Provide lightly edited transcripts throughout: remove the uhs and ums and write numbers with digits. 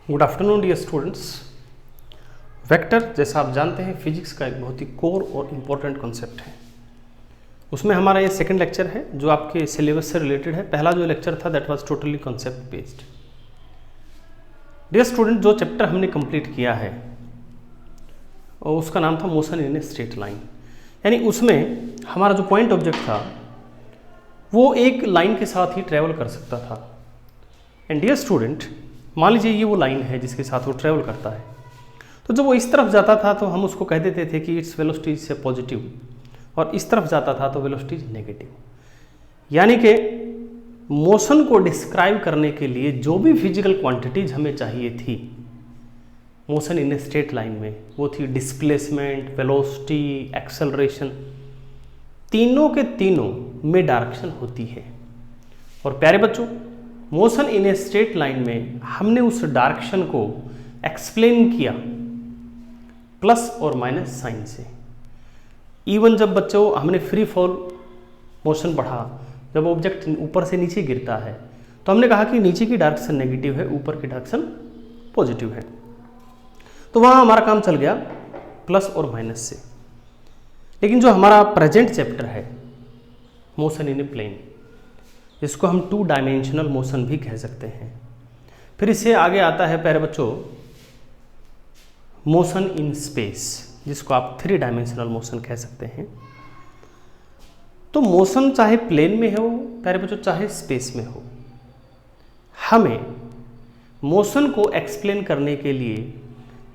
Good afternoon dear students. Vector जैसा आप जानते हैं फिजिक्स का एक बहुत ही कोर और इम्पोर्टेंट कॉन्सेप्ट है। उसमें हमारा ये सेकंड लेक्चर है जो आपके सिलेबस से रिलेटेड है। पहला जो लेक्चर था that was totally concept based. Dear student, जो चैप्टर हमने कंप्लीट किया है और उसका नाम था motion in a straight line, यानी उसमें हमारा जो पॉइंट ऑब्जेक्ट था वो एक लाइन के साथ ही ट्रेवल कर सकता था। एंड डियर स्टूडेंट, मान लीजिए ये वो लाइन है जिसके साथ वो ट्रेवल करता है, तो जब वो इस तरफ जाता था तो हम उसको कह देते थे कि इट्स वेलोसिटी से पॉजिटिव, और इस तरफ जाता था तो वेलोसिटी इज नेगेटिव। यानी कि मोशन को डिस्क्राइब करने के लिए जो भी फिजिकल क्वांटिटीज हमें चाहिए थी motion in a straight line में, वो थी डिस्प्लेसमेंट, वेलोसिटी, एक्सेलरेशन, तीनों के तीनों में डायरेक्शन होती है। और प्यारे बच्चों, motion in a straight line में हमने उस डायरेक्शन को एक्सप्लेन किया प्लस और माइनस साइन से। इवन जब बच्चों हमने फ्री फॉल मोशन पढ़ा, जब ऑब्जेक्ट ऊपर से नीचे गिरता है तो हमने कहा कि नीचे की डायरेक्शन नेगेटिव है, ऊपर की डायरेक्शन पॉजिटिव है। तो वहाँ हमारा काम चल गया प्लस और माइनस से। लेकिन जो हमारा प्रेजेंट चैप्टर है मोशन इन ए प्लेन, जिसको हम 2 डायमेंशनल मोशन भी कह सकते हैं, फिर इससे आगे आता है प्यारे बच्चों मोशन इन स्पेस, जिसको आप 3 डायमेंशनल मोशन कह सकते हैं। तो मोशन चाहे प्लेन में हो प्यारे बच्चों, चाहे स्पेस में हो, हमें मोशन को एक्सप्लेन करने के लिए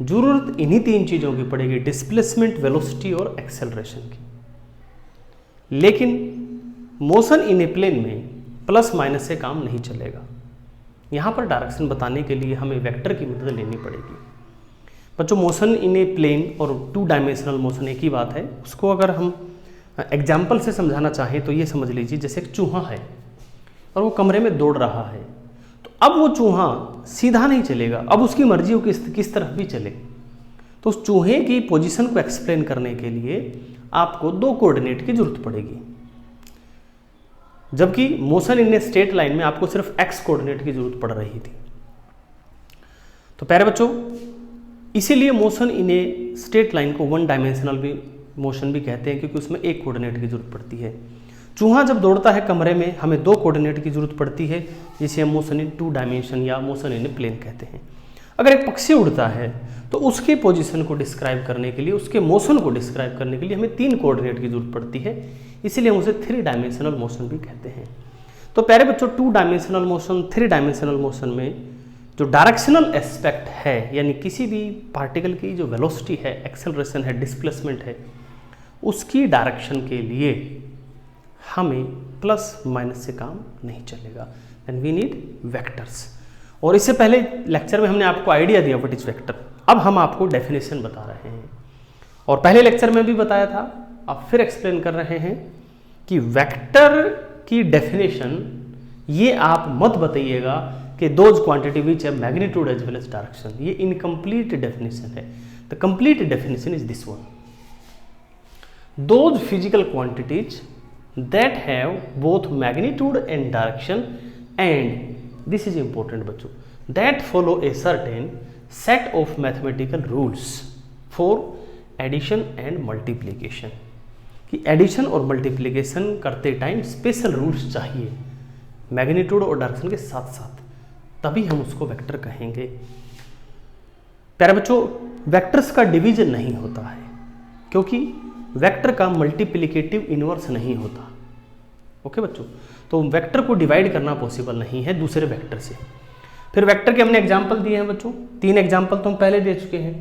जरूरत इन्हीं 3 चीज़ों की पड़ेगी, डिस्प्लेसमेंट, वेलोसिटी और एक्सेलरेशन की। लेकिन मोशन इन ए प्लेन में प्लस माइनस से काम नहीं चलेगा। यहाँ पर डायरेक्शन बताने के लिए हमें वेक्टर की मदद लेनी पड़ेगी। बच्चों, मोशन इन ए प्लेन और 2 डायमेंशनल मोशन एक ही बात है। उसको अगर हम एग्जाम्पल से समझाना चाहें तो ये समझ लीजिए, जैसे एक चूहा है और वो कमरे में दौड़ रहा है, तो अब वो चूहा सीधा नहीं चलेगा, अब उसकी मर्जी हो किस तरफ भी चले। तो उस चूहे की पोजीशन को एक्सप्लेन करने के लिए आपको 2 कोऑर्डिनेट की जरूरत पड़ेगी, जबकि motion in a straight line में आपको सिर्फ एक्स कोऑर्डिनेट की जरूरत पड़ रही थी। तो प्यारे बच्चों, इसीलिए motion in a straight line को 1 डायमेंशनल भी मोशन भी कहते हैं, क्योंकि उसमें एक कोऑर्डिनेट की जरूरत पड़ती है। चूहा जब दौड़ता है कमरे में, हमें 2 कोऑर्डिनेट की जरूरत पड़ती है, जिसे हम मोशन इन 2 डायमेंशन या मोशन इन ए प्लेन कहते हैं। अगर एक पक्षी उड़ता है तो उसके पोजीशन को डिस्क्राइब करने के लिए, उसके मोशन को डिस्क्राइब करने के लिए हमें 3 कोऑर्डिनेट की जरूरत पड़ती है, इसीलिए हम उसे 3 डायमेंशनल मोशन भी कहते हैं। तो प्यारे बच्चों, 2 डायमेंशनल मोशन, 3 डायमेंशनल मोशन में जो डायरेक्शनल एस्पेक्ट है, यानी किसी भी पार्टिकल की जो वेलोसिटी है, एक्सेलरेशन है, डिस्प्लेसमेंट है, उसकी डायरेक्शन के लिए हमें प्लस माइनस से काम नहीं चलेगा। And we need vectors. और इससे पहले लेक्चर में हमने आपको आइडिया दिया व्हाट इज वेक्टर। अब हम आपको डेफिनेशन बता रहे हैं, और पहले लेक्चर में भी बताया था, अब फिर एक्सप्लेन कर रहे हैं कि वेक्टर की डेफिनेशन ये आप मत बताइएगा कि दोज क्वांटिटी विच है magnitude as well as direction. ये इनकम्प्लीट डेफिनेशन है। The complete definition is this one: those physical quantities that have both magnitude and direction, and this is important बच्चों, that follow a certain set of mathematical rules for addition and multiplication. कि addition और multiplication करते time special rules चाहिए magnitude और direction के साथ साथ, तभी हम उसको वेक्टर कहेंगे। प्यारे बच्चों, वेक्टर्स का डिवीजन नहीं होता है, क्योंकि वेक्टर का मल्टीप्लिकेटिव इनवर्स नहीं होता। ओके बच्चों, तो वेक्टर को डिवाइड करना पॉसिबल नहीं है दूसरे वेक्टर से। फिर वेक्टर के हमने एग्जाम्पल दिए हैं बच्चों, 3 एग्जाम्पल तो हम पहले दे चुके हैं,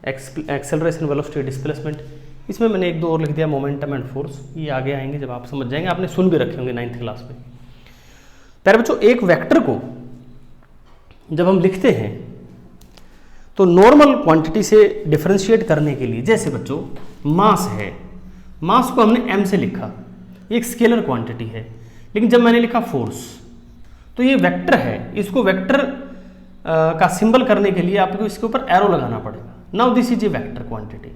एक्सेलरेशन, वेलोसिटी, डिस्प्लेसमेंट। इसमें मैंने 1-2 और लिख दिया, मोमेंटम एंड फोर्स। ये आगे आएंगे जब आप समझ जाएंगे, आपने सुन भी रखे होंगे 9th क्लास में। प्यारे बच्चों, एक वेक्टर को जब हम लिखते हैं तो नॉर्मल क्वांटिटी से डिफरेंशिएट करने के लिए, जैसे बच्चों मास है, मास को हमने m से लिखा, ये एक स्केलर क्वांटिटी है। लेकिन जब मैंने लिखा फोर्स, तो ये वेक्टर है, इसको वेक्टर का सिंबल करने के लिए आपको इसके ऊपर एरो लगाना पड़ेगा। Now this is a vector quantity.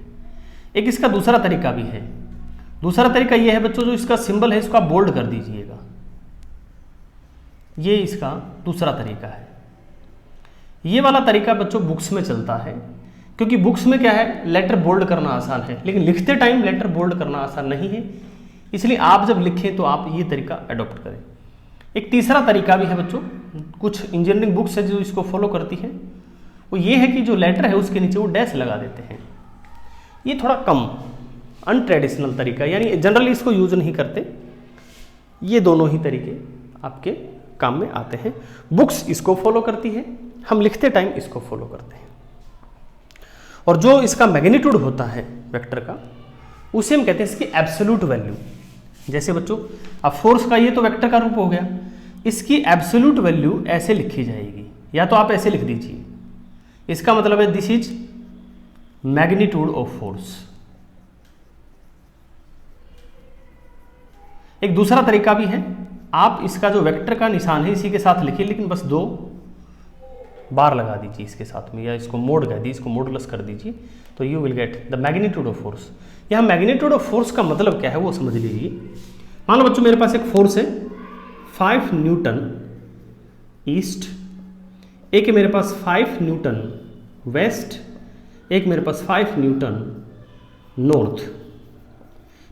एक इसका दूसरा तरीका भी है। दूसरा तरीका ये है बच्चों, जो इसका सिंबल है इसको आप बोल्ड कर दीजिएगा, ये इसका दूसरा तरीका है। ये वाला तरीका बच्चों बुक्स में चलता है, क्योंकि बुक्स में क्या है, लेटर बोल्ड करना आसान है, लेकिन लिखते टाइम लेटर बोल्ड करना आसान नहीं है, इसलिए आप जब लिखें तो आप ये तरीका अडॉप्ट करें। एक तीसरा तरीका भी है बच्चों, कुछ इंजीनियरिंग बुक्स है जो इसको फॉलो करती है, वो ये है कि जो लेटर है उसके नीचे वो डैश लगा देते हैं। ये थोड़ा कम अनट्रेडिशनल तरीका, यानी जनरली इसको यूज नहीं करते। ये दोनों ही तरीके आपके काम में आते हैं। बुक्स इसको फॉलो करती है, हम लिखते टाइम इसको फॉलो करते हैं। और जो इसका मैग्नीट्यूड होता है वेक्टर का, उसे हम कहते हैं इसकी एब्सोल्यूट वैल्यू। जैसे बच्चों अब फोर्स का ये तो वेक्टर का रूप हो गया, इसकी एब्सोल्यूट वैल्यू ऐसे लिखी जाएगी, या तो आप ऐसे लिख दीजिए, इसका मतलब है this is magnitude of force. एक दूसरा तरीका भी है, आप इसका जो वेक्टर का निशान है इसी के साथ लिखिए, लेकिन बस 2 बार लगा दीजिए इसके साथ में, या इसको मोड कह दीजिए, इसको मोडुलस कर दीजिए, तो you will get the magnitude of force. यहाँ मैग्नीट्यूड ऑफ फोर्स का मतलब क्या है वो समझ लीजिए। मान लो बच्चों मेरे पास एक फोर्स है 5 न्यूटन ईस्ट, एक मेरे पास 5 न्यूटन वेस्ट, एक मेरे पास 5 न्यूटन नॉर्थ।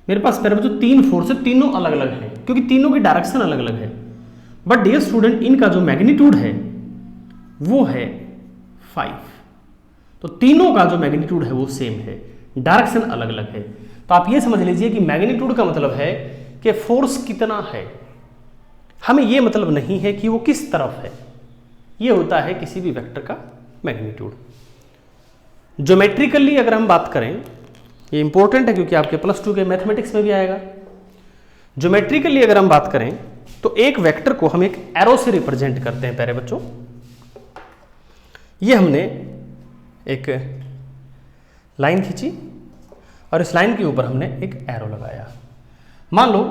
मेरे पास मेरे बच्चों 3 फोर्स है, तीनों अलग अलग हैं, क्योंकि तीनों की डायरेक्शन अलग अलग है। बट डियर स्टूडेंट, इनका जो मैग्नीट्यूड है वो है 5। तो तीनों का जो मैग्नीट्यूड है वो सेम है, डायरेक्शन अलग अलग है। तो आप ये समझ लीजिए कि मैग्नीट्यूड का मतलब है कि फोर्स कितना है, हमें ये मतलब नहीं है कि वो किस तरफ है, ये होता है किसी भी वेक्टर का मैग्नीट्यूड। ज्योमेट्रिकली अगर हम बात करें, ये इंपॉर्टेंट है क्योंकि आपके +2 के मैथमेटिक्स में भी आएगा। ज्योमेट्रिकली अगर हम बात करें तो एक वेक्टर को हम एक एरो से रिप्रेजेंट करते हैं। प्यारे बच्चों, ये हमने एक लाइन खींची और इस लाइन के ऊपर हमने एक एरो लगाया। मान लो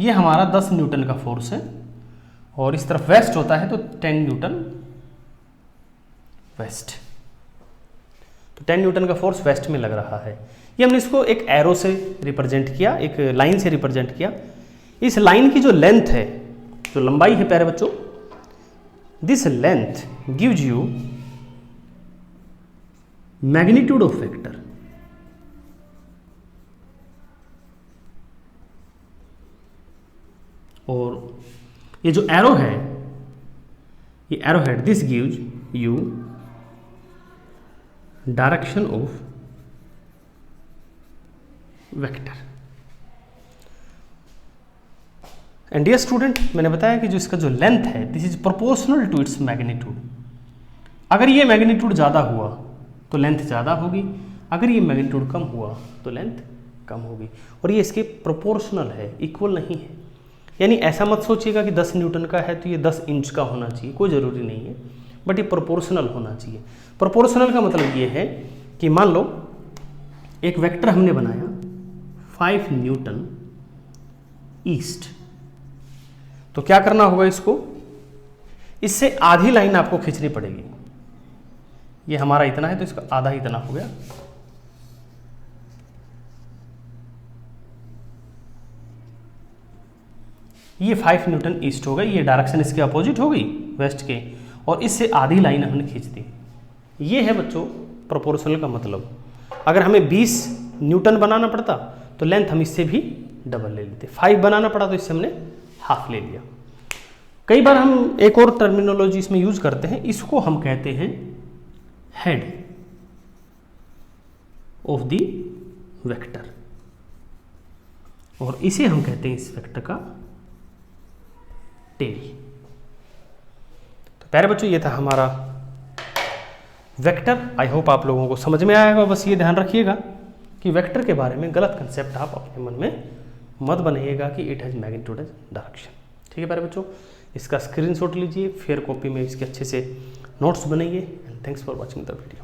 ये हमारा 10 न्यूटन का फोर्स है और इस तरफ वेस्ट होता है तो 10 न्यूटन वेस्ट, तो 10 न्यूटन का फोर्स वेस्ट में लग रहा है। ये हमने इसको एक एरो से रिप्रेजेंट किया, एक लाइन से रिप्रेजेंट किया। इस लाइन की जो लेंथ है, जो लंबाई है प्यारे बच्चों, this length gives you magnitude of vector. और ये जो एरो है, ये arrow head, this gives you direction of vector. And dear student, मैंने बताया कि जो इसका जो लेंथ है, this is proportional to its magnitude. अगर ये मैग्नीट्यूड ज़्यादा हुआ तो लेंथ ज़्यादा होगी, अगर ये मैग्नीट्यूड कम हुआ तो लेंथ कम होगी। और ये इसके प्रोपोर्शनल है, इक्वल नहीं है। यानी ऐसा मत सोचिएगा कि 10 न्यूटन का है तो ये 10 इंच का होना चाहिए, कोई ज़रूरी नहीं है, बट ये प्रोपोर्शनल होना चाहिए। प्रोपोर्शनल का मतलब ये है कि मान लो एक वेक्टर हमने बनाया 5 न्यूटन ईस्ट, तो क्या करना होगा, इसको इससे आधी लाइन आपको खींचनी पड़ेगी। ये हमारा इतना है तो इसका आधा इतना हो गया। ये 5 न्यूटन ईस्ट हो गई, ये डायरेक्शन इसके अपोजिट हो गई वेस्ट के, और इससे आधी लाइन हमने खींच दी। ये है बच्चों प्रोपोर्शनल का मतलब। अगर हमें 20 न्यूटन बनाना पड़ता तो लेंथ हम इससे भी डबल ले लेते, 5 बनाना पड़ा तो इससे हमने हाफ ले लिया। कई बार हम एक और टर्मिनोलॉजी इसमें यूज करते हैं, इसको हम कहते हैं हेड ऑफ द वेक्टर, और इसे हम कहते हैं इस वेक्टर का टेल। तो प्यारे बच्चों, ये था हमारा वेक्टर। आई होप आप लोगों को समझ में आएगा। बस ये ध्यान रखिएगा कि वेक्टर के बारे में गलत कंसेप्ट आप अपने मन में मत बनाइएगा कि it has magnitude as direction. ठीक है प्यारे बच्चों, इसका स्क्रीनशॉट लीजिए, फिर कॉपी में इसके अच्छे से नोट्स बनाइए। And thanks for watching the video.